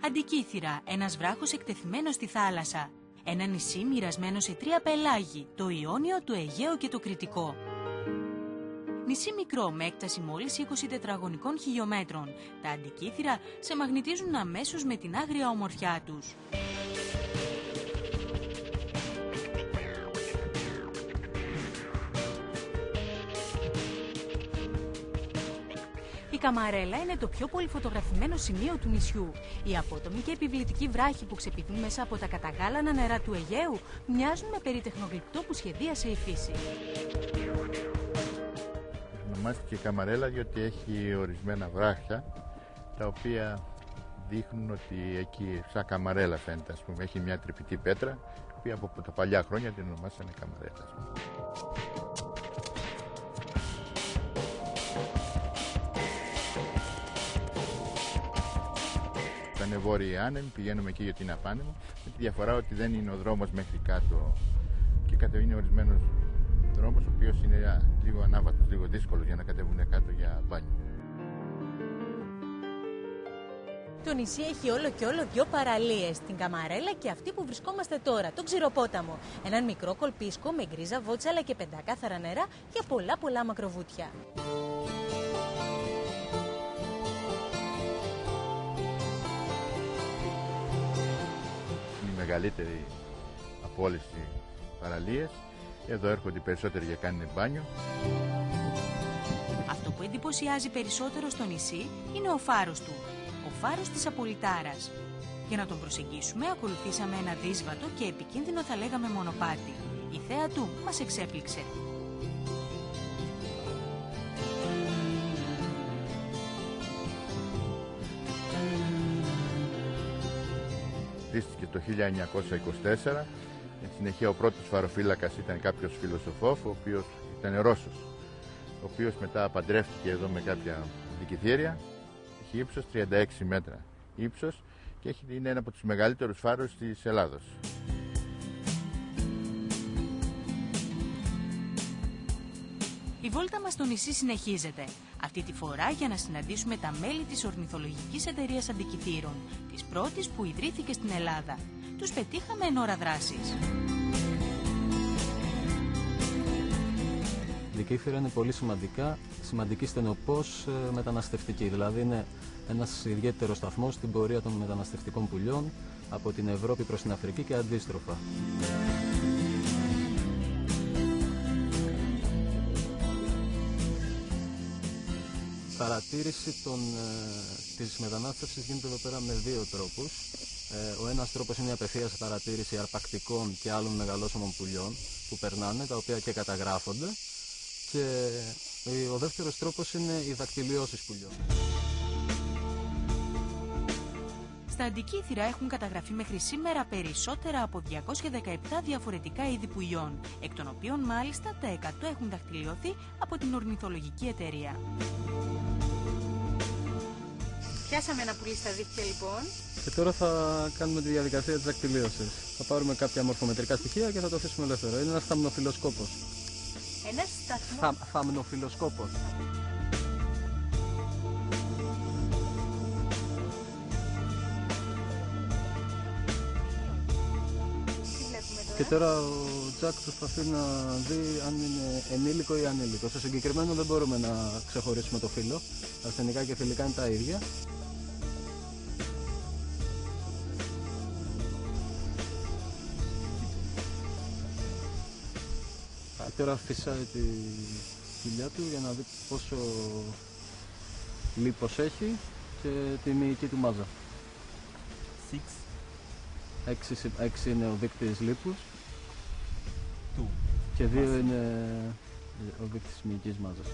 Αντικήθυρα, ένας βράχος εκτεθειμένος στη θάλασσα. Ένα νησί μοιρασμένο σε 3 πελάγη, το Ιόνιο, το Αιγαίο και το Κρητικό. Νησί μικρό με έκταση μόλις 20 τετραγωνικών χιλιόμετρων. Τα Αντικήθυρα σε μαγνητίζουν αμέσως με την άγρια ομορφιά τους. Η Καμαρέλα είναι το πιο πολύ φωτογραφημένο σημείο του νησιού. Οι απότομοι και επιβλητικοί βράχοι που ξεπηδούν μέσα από τα καταγάλανα νερά του Αιγαίου μοιάζουν με περίτεχνο γλυπτό που σχεδίασε η φύση. Ονομάστηκε Καμαρέλα γιατί έχει ορισμένα βράχια τα οποία δείχνουν ότι εκεί σαν καμαρέλα φαίνεται, ας πούμε. Έχει μια τρυπητή πέτρα που από τα παλιά χρόνια την ονομάσανε Καμαρέλα. Είναι βόρειοι άνεμοι, πηγαίνουμε εκεί γιατί είναι απάνεμο, με τη διαφορά ότι δεν είναι ο δρόμος μέχρι κάτω και είναι ορισμένος δρόμος ο οποίος είναι λίγο ανάβατος, λίγο δύσκολος για να κατέβουν κάτω για μπάνιο. Το νησί έχει όλο και όλο 2 παραλίες, την Καμαρέλα και αυτή που βρισκόμαστε τώρα, τον Ξηροπόταμο. Έναν μικρό κολπίσκο με γκρίζα βότσα αλλά και πεντακάθαρα νερά για πολλά μακροβούτια. Μεγαλύτερη από όλες τις παραλίες. Εδώ έρχονται οι περισσότεροι για κάνουν μπάνιο. Αυτό που εντυπωσιάζει περισσότερο στο νησί είναι ο φάρος του, ο φάρος της Απολυτάρας. Για να τον προσεγγίσουμε ακολουθήσαμε ένα δύσβατο και επικίνδυνο θα λέγαμε μονοπάτι. Η θέα του μας εξέπληξε. Χτίστηκε το 1924. Εν συνεχεία ο πρώτος φαροφύλακας ήταν κάποιος φιλοσοφός, ο οποίος ήταν Ρώσος, ο οποίος μετά παντρεύτηκε εδώ με κάποια δικηθήρια. Έχει ύψος 36 μέτρα ύψος και είναι ένα από τους μεγαλύτερους φάρους της Ελλάδος. Η βόλτα μας στο νησί συνεχίζεται. Αυτή τη φορά για να συναντήσουμε τα μέλη της Ορνηθολογικής Εταιρείας Αντικηθήρων, της πρώτης που ιδρύθηκε στην Ελλάδα. Τους πετύχαμε εν ώρα δράσης. Η Αντικήθυρα είναι πολύ σημαντική στενοπός μεταναστευτική. Δηλαδή είναι ένας ιδιαίτερος σταθμός στην πορεία των μεταναστευτικών πουλιών από την Ευρώπη προς την Αφρική και αντίστροφα. Η παρατήρηση της μετανάστευσης γίνεται εδώ πέρα με 2 τρόπους. Ο ένας τρόπος είναι η απευθείας παρατήρηση αρπακτικών και άλλων μεγαλόσωμων πουλιών που περνάνε, τα οποία και καταγράφονται. Και ο δεύτερος τρόπος είναι οι δακτυλιώσεις πουλιών. Στα Αντικήθυρα έχουν καταγραφεί μέχρι σήμερα περισσότερα από 217 διαφορετικά είδη πουλιών, εκ των οποίων μάλιστα τα 100 έχουν δακτυλιωθεί από την Ορνηθολογική Εταιρεία. Πιάσαμε ένα πουλί στα δίχτυα λοιπόν. Και τώρα θα κάνουμε τη διαδικασία της δακτυλίωσης. Θα πάρουμε κάποια μορφομετρικά στοιχεία και θα το αφήσουμε ελεύθερο. Είναι ένας θαμνοφιλοσκόπος. Ένας σταθμός. Θαμνοφιλοσκόπος. Και τώρα ο Τζακ προσπαθεί να δει αν είναι ενήλικο ή ανήλικο. Στο συγκεκριμένο δεν μπορούμε να ξεχωρίσουμε το φύλο. Αρσενικά και θηλυκά είναι τα ίδια. Και τώρα φυσάει τη κοιλιά του για να δει πόσο λίπος έχει και τη μυϊκή του μάζα. 6 είναι ο δείκτης λίπους και 2 είναι ο δείκτης μυϊκής μάζας.